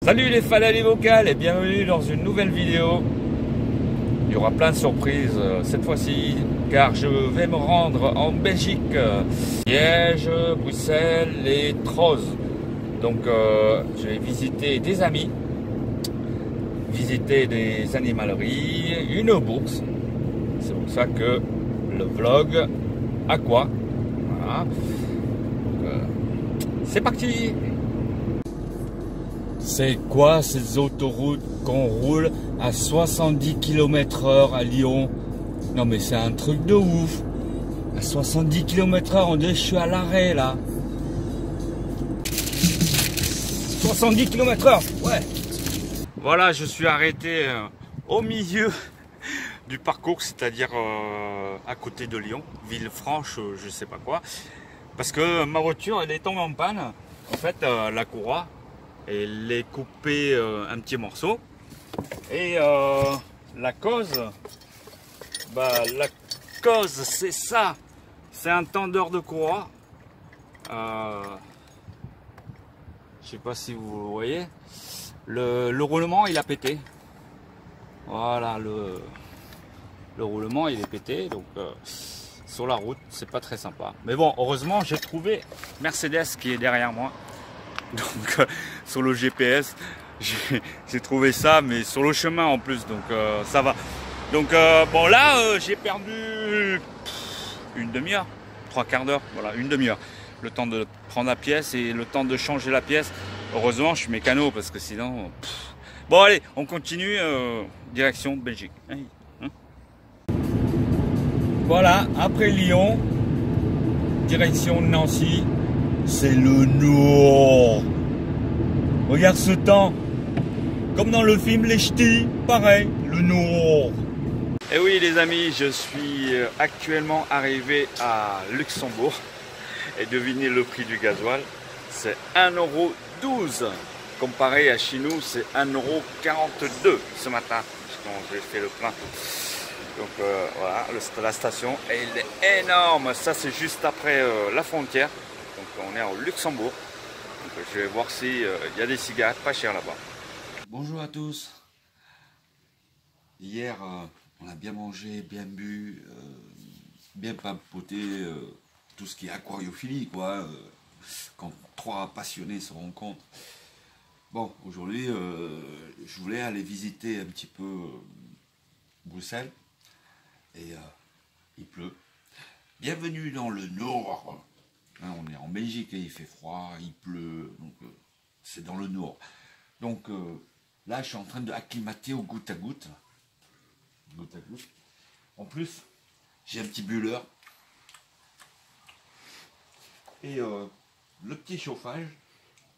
Salut les fans et vocales et bienvenue dans une nouvelle vidéo. Il y aura plein de surprises cette fois-ci car je vais me rendre en Belgique, Liège, Bruxelles et Troyes. Donc je vais visiter des amis, visiter des animaleries, une bourse. C'est pour ça que le vlog à quoi. Voilà. C'est parti. C'est quoi ces autoroutes qu'on roule à 70 km/h à Lyon? Non mais c'est un truc de ouf. À 70 km/h, on dit je suis à l'arrêt là. 70 km/h, ouais. Voilà, je suis arrêté au milieu du parcours, c'est-à-dire à côté de Lyon, Villefranche, je sais pas quoi. Parce que ma voiture, elle est tombée en panne. En fait, la courroie, elle est coupée un petit morceau. Et la cause, c'est ça. C'est un tendeur de courroie. Je sais pas si vous voyez. Le roulement, il a pété. Voilà, le roulement, il est pété. Donc, sur la route, c'est pas très sympa. Mais bon, heureusement, j'ai trouvé Mercedes qui est derrière moi. Donc sur le GPS, j'ai trouvé ça, mais sur le chemin en plus, donc ça va. Donc bon là, j'ai perdu une demi-heure, trois quarts d'heure, voilà, une demi-heure. Le temps de prendre la pièce et le temps de changer la pièce. Heureusement, je suis mécano parce que sinon... Bon allez, on continue, direction Belgique. Hein. Voilà, après Lyon, direction Nancy. C'est le nord. Regarde ce temps. Comme dans le film Les Ch'tis, pareil, le nord. Et oui les amis, je suis actuellement arrivé à Luxembourg. Et devinez le prix du gasoil, c'est 1,12 €. Comparé à chez nous, c'est 1,42 € ce matin, quand j'ai fait le plein. Donc voilà, la station, elle est énorme. Ça c'est juste après la frontière. Donc on est au Luxembourg. Donc, je vais voir s'il y a des cigarettes pas chères là-bas. Bonjour à tous. Hier, on a bien mangé, bien bu, bien papoté, tout ce qui est aquariophilie, quoi. Quand trois passionnés se rencontrent. Bon, aujourd'hui, je voulais aller visiter un petit peu Bruxelles. Et il pleut. Bienvenue dans le nord. Hein, on est en Belgique et il fait froid, il pleut, donc c'est dans le nord. Donc là, je suis en train d'acclimater au goutte à goutte. Goutte à goutte. En plus, j'ai un petit bulleur. Et le petit chauffage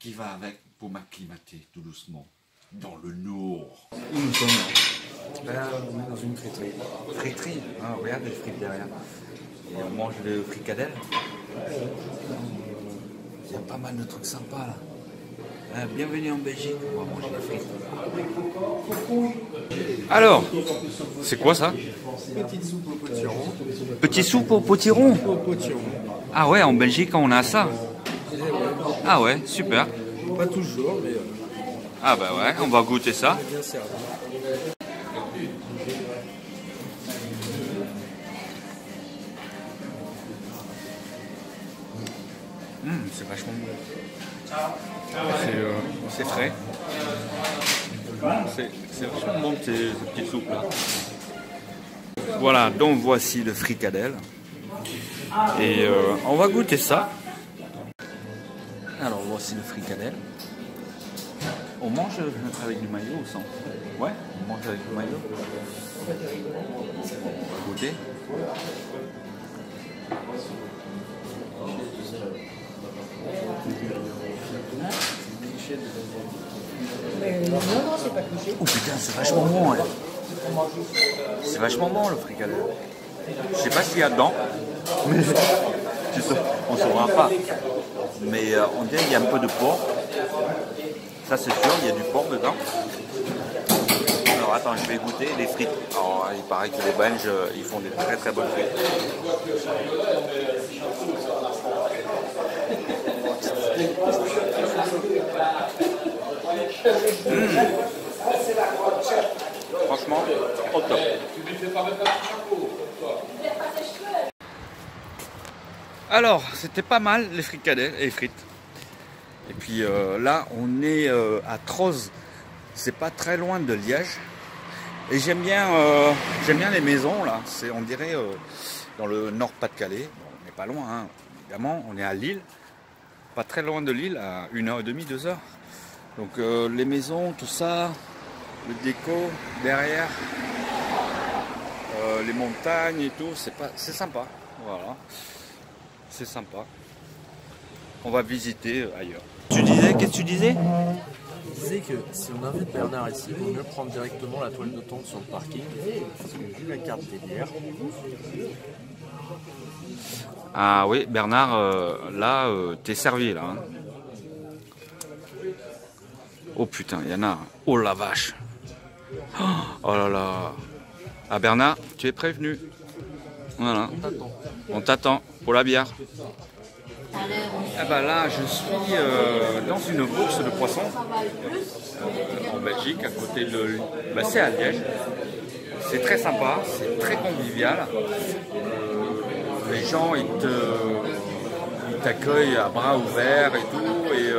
qui va avec pour m'acclimater tout doucement dans le nord. Où nous sommes là, on est dans une friterie. Friterie, hein, regarde les frites derrière. Et on mange des fricadelles. Il y a pas mal de trucs sympas là. Bienvenue en Belgique, on va manger des frites. Alors, c'est quoi ça? Petite soupe au potiron. Petite soupe au potiron. Ah ouais, en Belgique on a ça. Ah ouais, super. Pas toujours, mais ah bah ouais, on va goûter ça. bien servi. C'est vachement bon. C'est frais. C'est vachement bon ces petites soupes là. Voilà, donc voici le fricadelle. Et on va goûter ça. Alors voici le fricadelle. On mange avec du maillot ou sans? Ouais, on mange avec du maillot. On va goûter. Non, c'est pas touché. Oh putain, c'est vachement bon. Hein. C'est vachement bon le fricadelle. Je sais pas ce qu'il y a dedans, mais on ne saura pas. Mais on dirait qu'il y a un peu de porc. Ça c'est sûr, il y a du porc dedans. Alors attends, je vais goûter les frites. Alors, il paraît que les Belges, ils font des très très bonnes frites. Franchement, au top. Alors, c'était pas mal les fricadelles et les frites. Et puis là, on est à Troz. C'est pas très loin de Liège. Et j'aime bien les maisons là. C'est, on dirait, dans le nord Pas-de-Calais. Bon, on n'est pas loin, hein. Évidemment. On est à Lille. Pas très loin de Lille, à 1h30, 2h. Donc les maisons, tout ça, le déco derrière, les montagnes et tout, c'est sympa. Voilà. C'est sympa. On va visiter ailleurs. Tu disais, qu'est-ce que tu disais? Je disais que si on invite Bernard ici, il vaut mieux prendre directement la toile de tente sur le parking. Parce que vu la carte des bières. Ah oui, Bernard, là, t'es servi là. Hein. Oh putain, il y en a. Oh la vache. Oh là là. Ah Bernard, tu es prévenu. Voilà. On t'attend pour la bière. Ah bah là, je suis dans une bourse de poissons en Belgique, à côté de... Bah, c'est à Liège. C'est très sympa, c'est très convivial. Les gens, ils t'accueillent à bras ouverts et tout. Et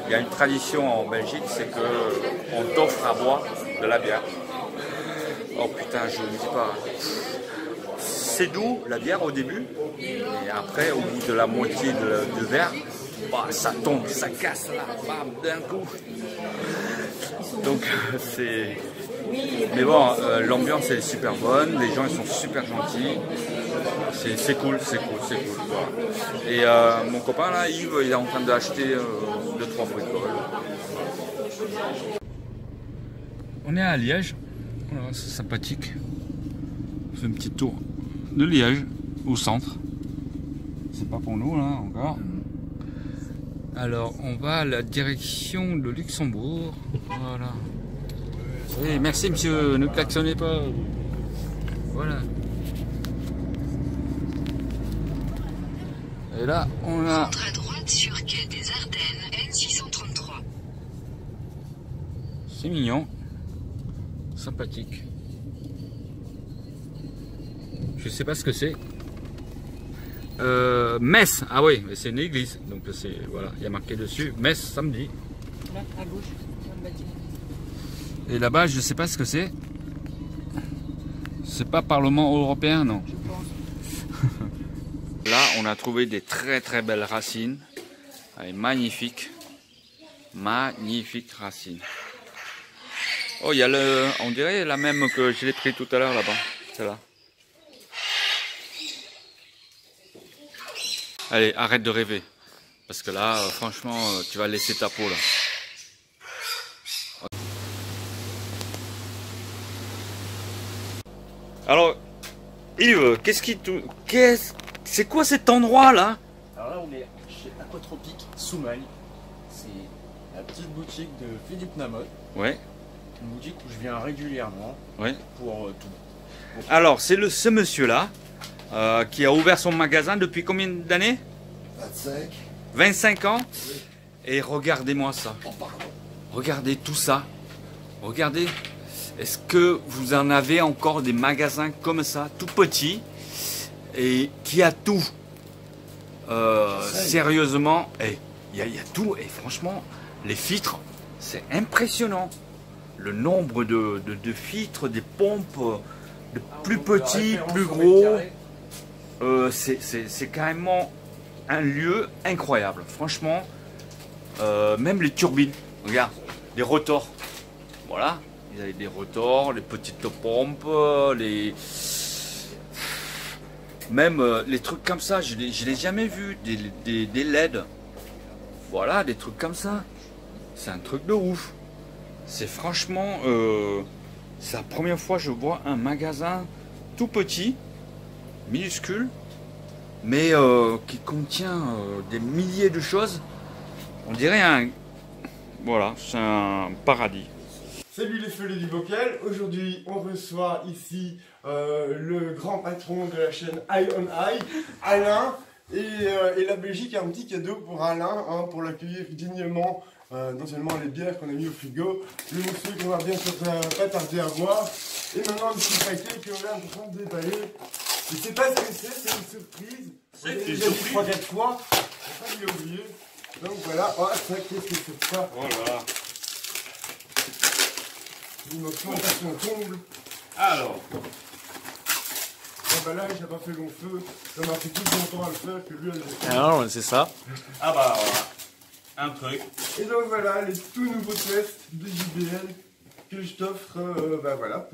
il y a une tradition en Belgique, c'est qu'on t'offre à boire de la bière. Oh putain, je ne dis pas. C'est doux la bière au début, et après au bout de la moitié de verre, bah, ça tombe, ça casse là, bam, d'un coup. Donc c'est... Mais bon, l'ambiance est super bonne, les gens ils sont super gentils, c'est cool, c'est cool, c'est cool. Voilà. Et mon copain là, Yves, il est en train d'acheter 2-3 bricoles. On est à Liège, voilà, c'est sympathique. On fait un petit tour de Liège, au centre. C'est pas pour nous là encore. Alors on va à la direction de Luxembourg. Voilà. Oui, merci monsieur, ne klaxonnez pas. Voilà. Et là on a... Centre à droite sur quai des Ardennes, N633. C'est mignon. Sympathique. Je sais pas ce que c'est. Messe, ah oui, c'est une église, donc c'est voilà, il y a marqué dessus Messe samedi. Là, à gauche, dans le bâtiment. Et là-bas, je sais pas ce que c'est. C'est pas Parlement européen, non. Je pense. Là, on a trouvé des très très belles racines, magnifiques, magnifiques racines. Oh, il y a le, on dirait la même que je l'ai pris tout à l'heure là-bas, celle-là. Allez, arrête de rêver. Parce que là, franchement, tu vas laisser ta peau là. Alors, Yves, c'est quoi cet endroit là? Alors là, on est chez Aquatropique Soumail. C'est la petite boutique de Philippe Namotte. Ouais. Une boutique où je viens régulièrement Ouais. pour tout. Alors, c'est ce monsieur-là qui a ouvert son magasin depuis combien d'années? 25. 25 ans. Et regardez-moi ça. Regardez tout ça. Regardez. Est-ce que vous en avez encore des magasins comme ça, tout petits, et qui a tout? Sérieusement, il y a tout. Et franchement, les filtres, c'est impressionnant. Le nombre de filtres, des pompes, de plus petits, plus gros. C'est carrément un lieu incroyable. Franchement, même les turbines, regarde, les rotors. Voilà. Ils avaient des rotors, les petites pompes, même les trucs comme ça, je l'ai jamais vu, des LED. Voilà, des trucs comme ça. C'est un truc de ouf. C'est franchement, c'est la première fois que je vois un magasin tout petit, minuscule, mais qui contient des milliers de choses. On dirait un... Voilà, c'est un paradis. Salut les feuilles du bocal, aujourd'hui on reçoit ici le grand patron de la chaîne Eye on Eye, Alain, et la Belgique a un petit cadeau pour Alain, hein, pour l'accueillir dignement non seulement les bières qu'on a mis au frigo, le monsieur qu'on va bien pas tarder à boire, et maintenant un petit paquet qu'on est en train de déballer. Je sais pas ce que c'est une surprise. C'est On une déjà dit surprise. 3-4 fois, je crois qu'il a oublié. Donc voilà, oh, ça, qu'est-ce que c'est que ça? Voilà. L'émotion est à son comble. Alors, L'emballage n'a pas fait long feu, ça m'a pris tout son temps à le faire que lui a le fait. Alors, c'est ça. ah bah voilà. Un truc. Et donc voilà, les tout nouveaux tests de JBL que je t'offre, bah voilà,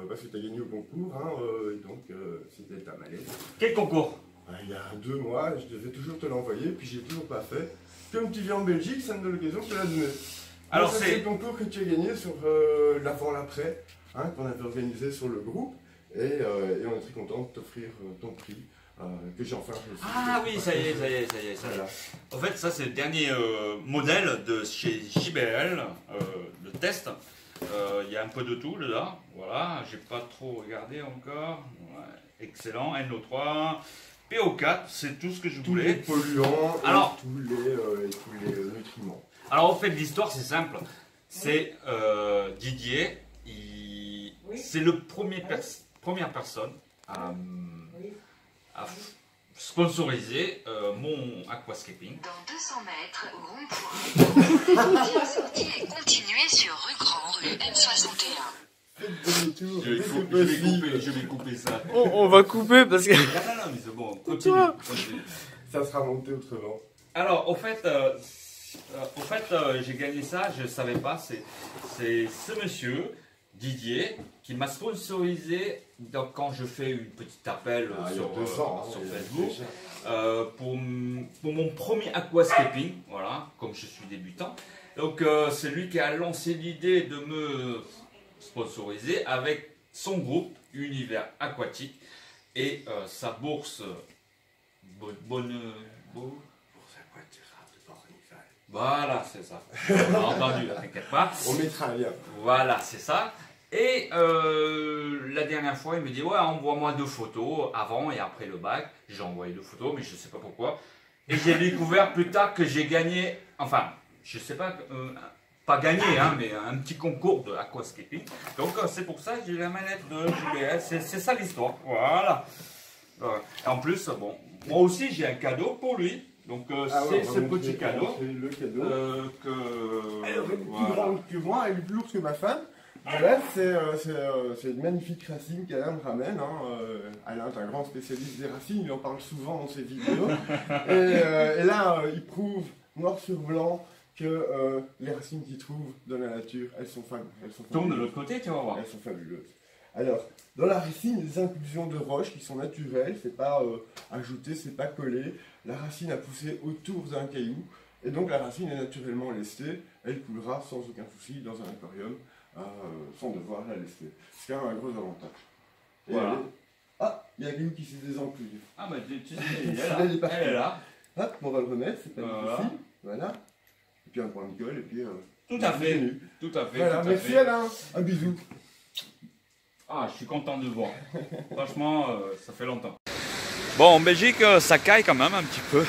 parce que tu as gagné au concours, hein, et donc c'était ta mallette. Quel concours? Il y a 2 mois, je devais toujours te l'envoyer, puis j'ai toujours pas fait. Comme tu viens en Belgique, ça me donne l'occasion de te la donner. Alors Donc, ça, c'est- le concours que tu as gagné sur l'avant-l'après, hein, qu'on avait organisé sur le groupe, et on est très content de t'offrir ton prix, que j'ai enfin reçu. Ah oui, ça y est, ça y est, ça y est. Ça y est. Voilà. En fait, ça c'est le dernier modèle de chez JBL, le test. Il y a un peu de tout dedans. Voilà, j'ai pas trop regardé encore. Ouais, excellent. NO3, PO4, c'est tout ce que je Tous les voulais. polluants Alors- et tous les nutriments. Alors en fait, l'histoire c'est simple. C'est Didier, c'est le première personne à sponsoriser mon aquascaping. Dans 200 mètres, au rond-point. Bien sortir et continuer sur rue Grand, rue M61. Faites demi-tour, Je dès vais, que possible. je vais couper ça. On va couper parce que. Non, non, mais c'est bon, continue. continue. Ça sera monté autrement. Alors, au fait, j'ai gagné ça, je ne savais pas. C'est ce monsieur, Didier, qui m'a sponsorisé quand je fais une petite appel Ah, il y a sur, 2 ans, sur il y a Facebook déjà. pour mon premier aquascaping, voilà, comme je suis débutant. Donc, c'est lui qui a lancé l'idée de me sponsoriser avec son groupe Univers Aquatique et sa bourse Voilà, c'est ça. On a entendu, t'inquiète pas. On mettra un lien. Voilà, c'est ça. Et la dernière fois, il me dit ouais, envoie-moi 2 photos avant et après le bac. J'ai envoyé 2 photos, mais je ne sais pas pourquoi. Et j'ai découvert plus tard que j'ai gagné, enfin, je ne sais pas, pas gagné, hein, mais un petit concours de aquascaping. Donc c'est pour ça que j'ai la manette de JBL. C'est ça l'histoire. Voilà. Et en plus, bon, moi aussi j'ai un cadeau pour lui. Donc c'est ce petit cadeau. C'est le cadeau. Que Elle est plus voilà. grande que moi, elle est plus lourde que ma femme. Voilà, c'est une magnifique racine qu'Alain me ramène. Hein. Alain est un grand spécialiste des racines, il en parle souvent dans ses vidéos. Et là, il prouve noir sur blanc que les racines qu'il trouve dans la nature, elles sont fabuleuses. Tourne de l'autre côté, tu vas voir. Elles sont fabuleuses. Alors, dans la racine, il y a des inclusions de roches qui sont naturelles, c'est pas ajouté, c'est pas collé. La racine a poussé autour d'un caillou, et donc la racine est naturellement lestée, elle coulera sans aucun souci dans un aquarium, sans devoir la lester. C'est quand même un gros avantage. Et Voilà. elle est- Ah, il y a un caillou qui s'est désenclué. Ah bah tu sais, Celui-là, il est parti. elle est là. Hop, on va le remettre, c'est pas Voilà. difficile. Voilà. Et puis un point de colle, et puis... Tout à fait. continue. Tout à fait. Voilà, tout à merci fait. Alain, un bisou. Ah, je suis content de voir. Franchement, ça fait longtemps. Bon, en Belgique, ça caille quand même un petit peu.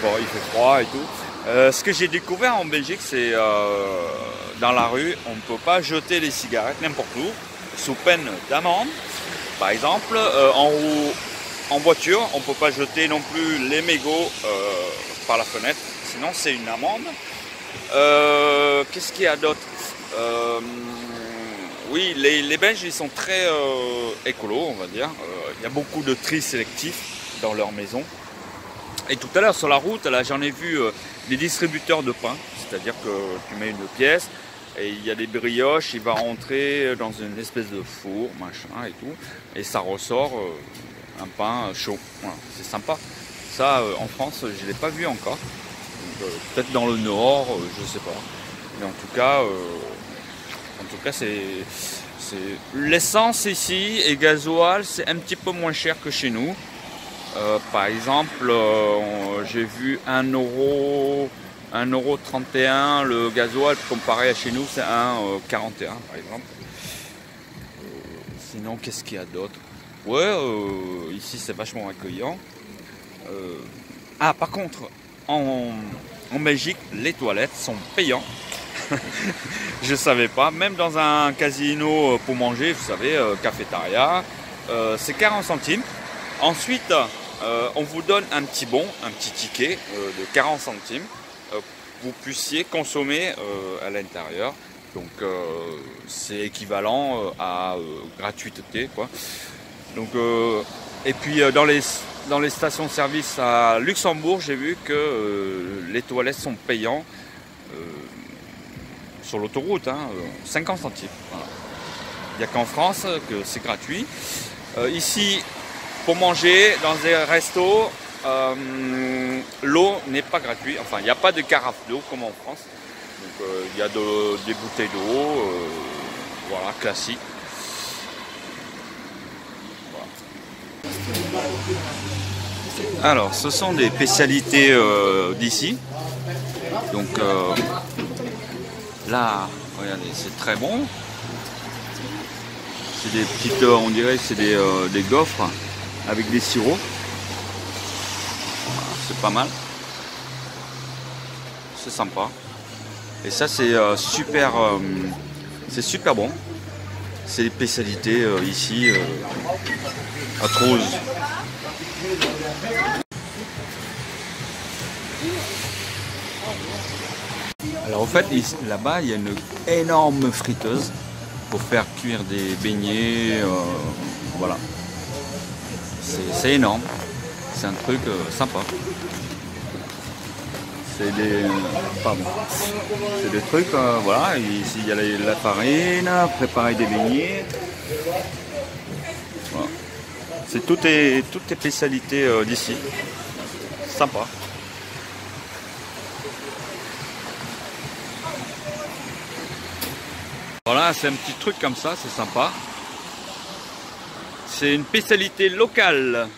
Bon, il fait froid et tout. Ce que j'ai découvert en Belgique, c'est dans la rue, on ne peut pas jeter les cigarettes n'importe où, sous peine d'amende. Par exemple, en voiture, on ne peut pas jeter non plus les mégots par la fenêtre, sinon c'est une amende. Qu'est-ce qu'il y a d'autre? Oui, les Belges, ils sont très écolos, on va dire. Il y a beaucoup de tri sélectif dans leur maison. Et tout à l'heure, sur la route, là, j'en ai vu des distributeurs de pain. C'est-à-dire que tu mets une pièce et il y a des brioches, il va rentrer dans une espèce de four, machin et tout. Et ça ressort un pain chaud. Voilà, c'est sympa. Ça, en France, je ne l'ai pas vu encore. Peut-être dans le nord, je ne sais pas. Mais en tout cas, c'est l'essence ici et gasoil, c'est un petit peu moins cher que chez nous. Par exemple, j'ai vu 1,31 € le gasoil comparé à chez nous, c'est 1,41 par exemple. Sinon, qu'est-ce qu'il y a d'autre? Ouais, ici c'est vachement accueillant. Ah, par contre, en Belgique, les toilettes sont payantes. Je ne savais pas, même dans un casino pour manger, vous savez, cafétéria, c'est 40 centimes. Ensuite, on vous donne un petit bon, un petit ticket de 40 centimes pour que vous puissiez consommer à l'intérieur. Donc c'est équivalent à gratuité, quoi. Donc, et puis dans les stations-service à Luxembourg, j'ai vu que les toilettes sont payantes sur l'autoroute, 50 centimes. Voilà. Il n'y a qu'en France que c'est gratuit. Ici, pour manger dans des restos, l'eau n'est pas gratuite. Enfin, il n'y a pas de carafe d'eau comme en France. Donc, il y a des bouteilles d'eau, voilà, classiques. Alors, ce sont des spécialités d'ici. Donc là, regardez, c'est très bon. C'est des petites, on dirait que c'est des gaufres avec des sirops. Voilà, c'est pas mal. C'est sympa. Et ça, c'est super bon. C'est les spécialités ici à Trouze. Alors en fait, là-bas, il y a une énorme friteuse pour faire cuire des beignets. Voilà. C'est énorme. C'est un truc sympa. C'est des trucs, voilà. Ici, il y a la farine, préparer des beignets. Voilà. C'est toutes les spécialités d'ici. Sympa. Voilà, c'est un petit truc comme ça, c'est sympa. C'est une spécialité locale.